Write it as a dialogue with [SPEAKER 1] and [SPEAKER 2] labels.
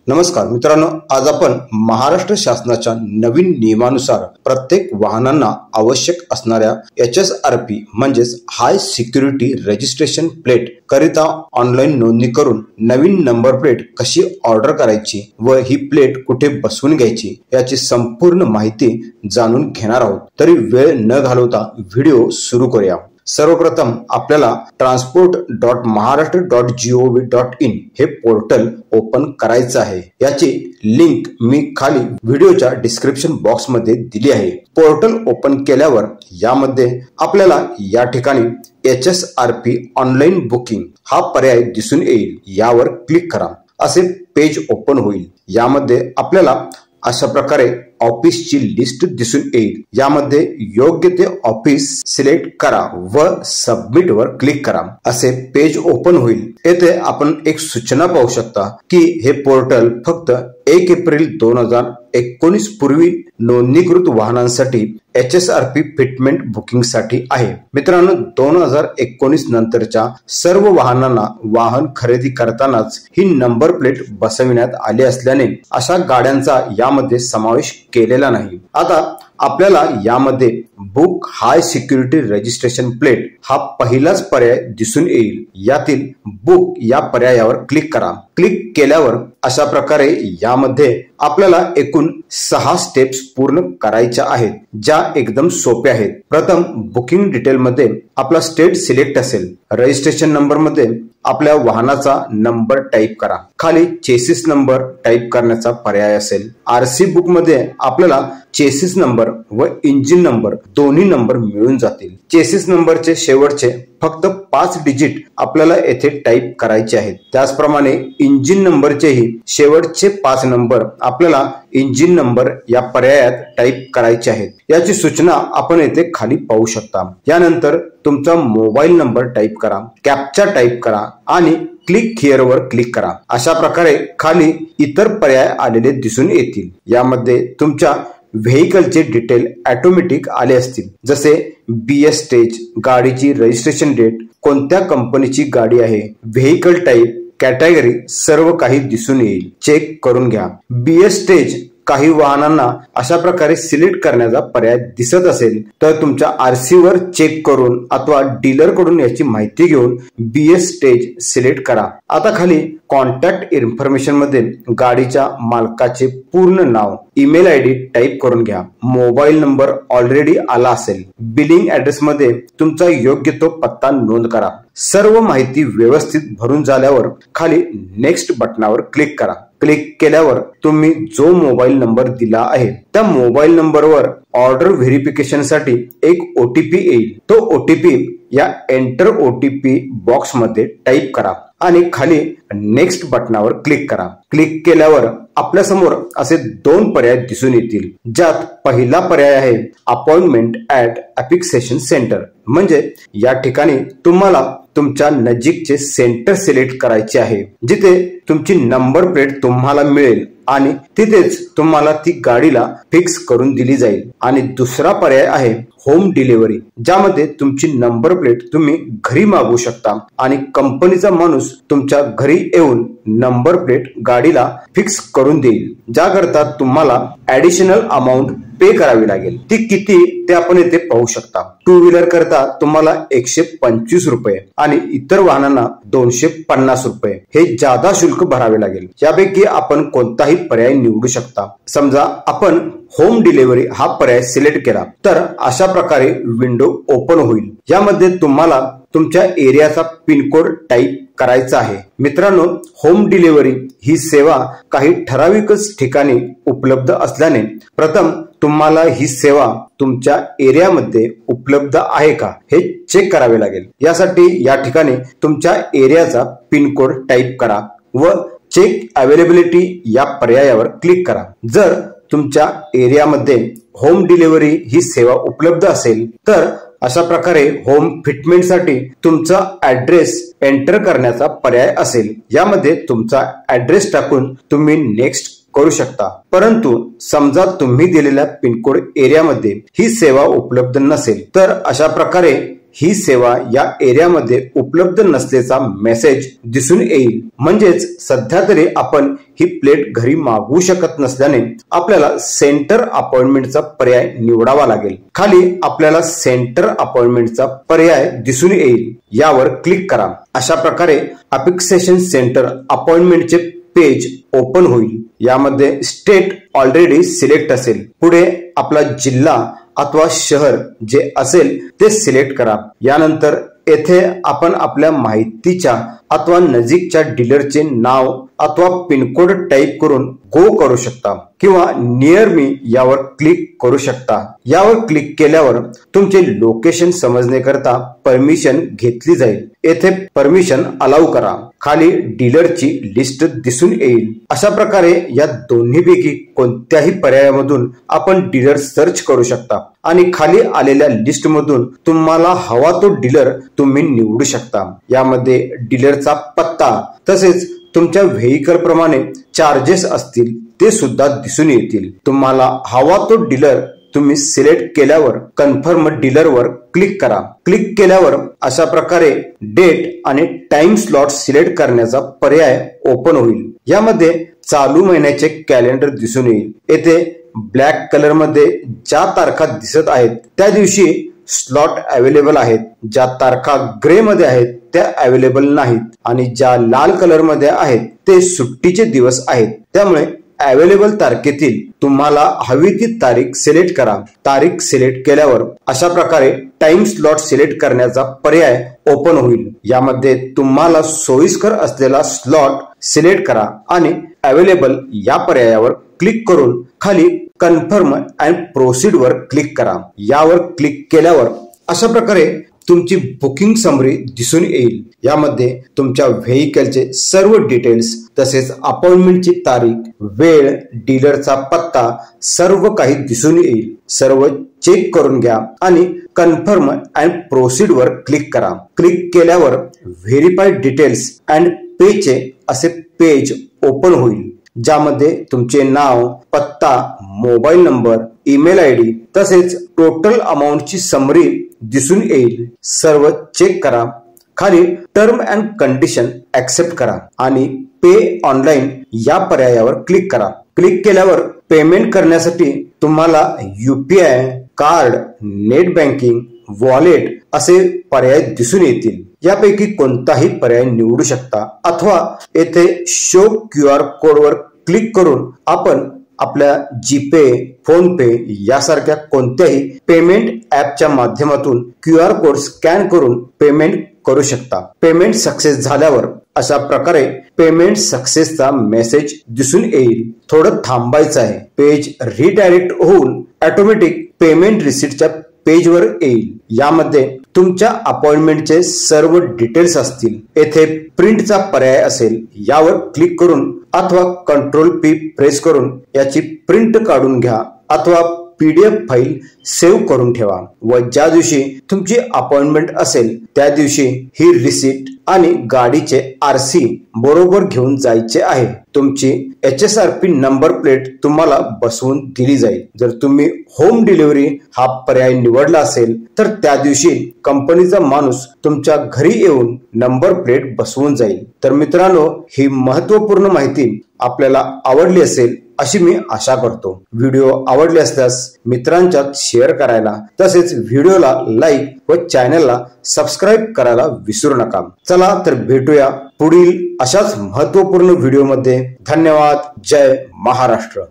[SPEAKER 1] नमस्कार मित्रांनो, आज आपण महाराष्ट्र शासनाच्या नवीन नियमानुसार प्रत्येक वाहनांना आवश्यक असणाऱ्या HSRP म्हणजेच हाय सिक्युरिटी रजिस्ट्रेशन प्लेट करिता ऑनलाईन नोंदणी करून नवीन नंबर प्लेट कशी ऑर्डर करायची व ही प्लेट कुठे बसवून घ्यायची याची संपूर्ण माहिती जाणून घेणार आहोत। तरी वेळ न घालवता व्हिडिओ सुरू करूया। सर्वप्रथम आपल्याला transport.maharashtra.gov.in हे पोर्टल ओपन करायचं आहे। याची लिंक मी खाली व्हिडिओच्या डिस्क्रिप्शन बॉक्स मध्ये दिली आहे। पोर्टल ओपन केल्यावर यामध्ये आपल्याला या ठिकाणी HSRP ऑनलाईन बुकिंग हा पर्याय दिसून येईल। यावर क्लिक करा। असे पेज ओपन होईल। यामध्ये आपल्याला अशा प्रकारे ऑफिसची लिस्ट दिसून येईल। यामध्ये योग्य ते ऑफिस सिलेक्ट करा व सबमिट वर क्लिक करा। असे पेज ओपन होईल। येथे आपण एक सूचना पाहू शकता की हे पोर्टल फक्त 1 एप्रिल 2019 पूर्वी नोंदणीकृत वाहनांसाठी HSRP फिटमेंट बुकिंग साठी आहे। मित्रांनो, 2019 नंतरच्या सर्व वाहनांना वाहन खरेदी करतानाच ही नंबर प्लेट बसविण्यात आली असल्याने अशा गाड्यांचा यामध्ये समावेश केलेला नाही। आता आपल्याला यामध्ये बुक हाय सिक्युरिटी रजिस्ट्रेशन प्लेट हा पहिलाच पर्याय दिसून येईल। यातील बुक या पर्यायावर क्लिक करा। क्लिक केल्यावर अशा प्रकारे यामध्ये आपल्याला एकूण 6 स्टेप्स पूर्ण करायच्या आहेत, ज्या एकदम सोप्या आहेत। प्रथम बुकिंग डिटेल मध्ये आपला स्टेट सिलेक्ट असेल। रजिस्ट्रेशन नंबर मध्ये आपल्या वाहनाचा नंबर टाइप करा। खाली चेसिस नंबर टाइप करण्याचा पर्याय असेल। RC बुक मध्ये आपल्याला चेसिस नंबर व इंजिन नंबर दोन्ही नंबर मिळून जातील। चेसिस नंबरचे शेवटचे फक्त 5 डिजिट आपल्याला येथे टाइप करायचे आहेत। त्याचप्रमाणे इंजिन नंबरचेही शेवटचे 5 नंबर आपल्याला इंजिन नंबर या पर्यायात टाइप करायचे आहेत। याची सूचना आपण येथे खाली पाहू शकता। यानंतर तुमचा मोबाईल नंबर टाइप करा, कॅप्चा टाइप करा आणि क्लिक हिअर वर क्लिक करा। अशा प्रकारे खाली इतर पर्याय आलेले दिसून येतील। यामध्ये तुमच्या व्हेइकलचे डिटेल ऑटोमॅटिक आले असतील, जसे BS स्टेज, गाडीची रजिस्ट्रेशन डेट, कोणत्या कंपनीची गाडी आहे, व्हेइकल टाइप, कॅटेगरी सर्व काही दिसून येईल। चेक करून घ्या। BS स्टेज काही वाहनांना अशा प्रकारे सिलेक्ट करण्याचा पर्याय दिसत असेल तर तुमच्या RC वर चेक करून अथवा डीलर कडून याची माहिती घेऊन BS स्टेज सिलेक्ट करा। आता खाली कॉन्टॅक्ट इन्फॉर्मेशन मध्ये गाडीच्या मालकाचे पूर्ण नाव, ईमेल ID टाइप करून घ्या। मोबाईल नंबर ऑलरेडी आला असेल। बिलिंग ऍड्रेस मध्ये तुमचा योग्य तो पत्ता नोंद करा। सर्व माहिती व्यवस्थित भरून झाल्यावर खाली नेक्स्ट बटनावर क्लिक करा। क्लिक केल्यावर तुम्ही जो मोबाईल नंबर दिला आहे त्या मोबाईल नंबरवर ऑर्डर व्हेरिफिकेशन साठी एक OTP येईल। तो OTP या एंटर OTP बॉक्स मध्ये टाइप करा आणि खाली नेक्स्ट बटनावर क्लिक करा। क्लिक केल्यावर आपल्या समोर असे 2 पर्याय दिसून येतील, ज्यात पहिला पर्याय आहे अपॉइंटमेंट ऍट एपिक्सेशन सेंटर। म्हणजे या ठिकाणी तुम्हाला तुमच्या नजीकचे सेंटर सिलेक्ट करायचे आहे, जिथे तुमची नंबर प्लेट तुम्हाला मिळेल आणि तिथेच तुम्हाला ती गाडीला फिक्स करून दिली जाईल। आणि दुसरा पर्याय आहे होम डिलिव्हरी, ज्यामध्ये तुमची नंबर प्लेट तुम्ही घरी मागवू शकता आणि कंपनीचा माणूस तुमच्या घरी येऊन नंबर प्लेट गाडीला फिक्स करून देईल। ज्याकरता तुम्हाला ऍडिशनल अमाउंट पे करावी लागेल। ती किती ते आपण येथे पाहू शकता। 2 व्हीलर करता तुम्हाला 125 रुपये आणि इतर वाहनांना 250 रुपये हे जादा शुल्क भरावे लागेल। यापैकी आपण कोणताही पर्याय निवडू शकता। समजा आपण होम डिलिव्हरी हा पर्याय सिलेक्ट केला तर अशा प्रकारे विंडो ओपन होईल। यामध्ये तुम्हाला तुमच्या एरियाचा पिनकोड टाइप करायचा आहे। मित्रांनो, होम डिलिव्हरी ही सेवा काही ठराविकच ठिकाणी उपलब्ध असल्याने प्रथम तुम्हाला ही सेवा तुमच्या एरियामध्ये उपलब्ध आहे का हे चेक करावे लागेल। यासाठी या ठिकाणी तुमच्या एरियाचा पिनकोड टाइप करा व चेक अवेलेबिलिटी या पर्यायावर क्लिक करा। जर तुमच्या एरियामध्ये होम डिलिव्हरी ही सेवा उपलब्ध असेल तर अशा प्रकारे होम फिटमेंट साठी तुमचा ऍड्रेस एंटर करण्याचा पर्याय असेल। यामध्ये तुमचा ऍड्रेस टाकून तुम्ही नेक्स्ट करू शकता। परंतु समजा तुम्ही दिलेल्या पिनकोड एरियामध्ये ही सेवा उपलब्ध नसेल तर अशा प्रकारे ही सेवा या एरियामध्ये उपलब्ध नसल्याचा मेसेज दिसून येईल. म्हणजेच सध्या तरी आपण ही प्लेट घरी मागवू शकत नसल्याने आपल्याला सेंटर अपॉइंटमेंटचा पर्याय निवडावा लागेल. खाली आपल्याला सेंटर अपॉइंटमेंटचा पर्याय दिसून येईल, यावर क्लिक करा. अशा प्रकारे अफिक्सेशन सेंटर अपॉइंटमेंटचे पेज ओपन होईल. यामध्ये स्टेट ऑलरेडी सिलेक्ट असेल. पुढे आपला जिल्हा अथवा शहर जे असेल ते सिलेक्ट करा. यानंतर येथे आपण आपल्या माहितीच्या अथवा नजीकच्या डीलरचे नाव अथवा पिनकोड टाईप करून गो करू शकता किंवा नियर मी यावर क्लिक करू शकता. यावर क्लिक केल्यावर तुमचे लोकेशन समजण्याकरता परमिशन घेतली जाईल. येथे परमिशन अलाउ करा. खाली डीलरची लिस्ट दिसून येईल. अशा प्रकारे या दोन्हीपैकी कोणत्याही पर्यायामधून आपण डीलर सर्च करू शकता आणि खाली आलेल्या लिस्ट मधून तुम्हाला हवा तो डीलर तुम्ही निवडू शकता. यामध्ये डीलरचा पत्ता तसेच तुमच्या व्हेइकल प्रमाणे चार्जेस असतील ते सुद्धा दिसून येतील. तुम्हाला हवा तो डीलर तुम्ही सिलेक्ट केल्यावर कन्फर्म डीलर वर क्लिक करा. क्लिक केल्यावर अशा प्रकारे डेट आणि टाइम स्लॉट सिलेक्ट करण्याचा पर्याय ओपन होईल. यामध्ये चालू महिन्याचे कॅलेंडर दिसून येईल. येथे ब्लॅक कलर मध्ये ज्या तारखा दिसत आहेत त्या दिवशी स्लॉट अवेलेबल आहेत. ज्या तारखा ग्रे मध्ये आहेत त्या अवेलेबल नाहीत आणि ज्या लाल कलर मध्ये आहेत ते सुट्टीचे दिवस आहेत. त्यामुळे अवेलेबल तारखेतील तुम्हाला हवी ती तारीख सिलेक्ट करा. तारीख सिलेक्ट केल्यावर अशा प्रकारे टाइम स्लॉट सिलेक्ट करण्याचा पर्याय ओपन होईल. यामध्ये तुम्हाला सोयीस्कर असलेला स्लॉट सिलेक्ट करा आणि अवेलेबल या पर्यायावर क्लिक करून खाली कन्फर्म अँड प्रोसीड वर क्लिक करा. यावर क्लिक केल्यावर अशा प्रकारे तुमची बुकिंग समरी दिसून येईल. यामध्ये तुमच्या व्हेइकलचे सर्व डिटेल्स तसेच अपॉइंटमेंटची तारीख, वेळ, डीलरचा पत्ता सर्व काही दिसून येईल. सर्व चेक करून घ्या आणि कन्फर्म अँड प्रोसीड वर क्लिक करा. क्लिक केल्यावर व्हेरीफाईड डिटेल्स अँड पेचे असे पेज ओपन होईल, ज्यामध्ये तुमचे नाव, पत्ता, मोबाईल नंबर, ईमेल आयडी तसेच टोटल अमाऊंटची समरी दिसून येईल. सर्व चेक करा. खाली टर्म अँड कंडिशन ऍक्सेप्ट करा आणि पे ऑनलाईन या पर्यायावर क्लिक करा. क्लिक केल्यावर पेमेंट करण्यासाठी तुम्हाला UPI, card, net banking, wallet असे पर्याय दिसून येतील. यापैकी कोणताही पर्याय निवडू शकता अथवा येथे शो QR कोड वर क्लिक करून आपण आपल्या जीपे, फोन पे यासारख्या कोणत्याही पेमेंट ऍपच्या माध्यमातून QR कोड स्कॅन करून पेमेंट करू शकता. पेमेंट सक्सेस झाल्यावर अशा प्रकारे पेमेंट सक्सेसचा मेसेज दिसून येईल. थोडं थांबायचं आहे. पेज रिडायरेक्ट होऊन ऑटोमॅटिक पेमेंट रिसिप्टच्या पेजवर येईल. यामध्ये तुमच्या अपॉइंटमेंटचे सर्व डिटेल्स असतील. येथे प्रिंटचा पर्याय असेल. यावर क्लिक करून अथवा Ctrl+P प्रेस करून याची प्रिंट काढून घ्या अथवा PDF फाईल सेव्ह करून ठेवा व ज्या दिवशी तुमची अपॉइंटमेंट असेल त्या दिवशी ही रिसिप्ट आणि गाडीचे RC बरोबर घेऊन जायचे आहे. तुमची HSRP नंबर प्लेट तुम्हाला बसवून दिली जाईल. जर तुम्ही होम डिलिव्हरी हा पर्याय निवडला असेल तर त्या दिवशी कंपनीचा माणूस तुमच्या घरी येऊन नंबर प्लेट बसवून जाईल. तर मित्रांनो, ही महत्त्वपूर्ण माहिती आपल्याला आवडली असेल अशी मी आशा करतो. व्हिडिओ आवडले असल्यास मित्रांच्यात शेअर करायला तसेच व्हिडिओला लाईक व चॅनलला सबस्क्राईब करायला विसरू नका. चला तर भेटूया पुढील अशाच महत्त्वपूर्ण व्हिडिओमध्ये. धन्यवाद. जय महाराष्ट्र.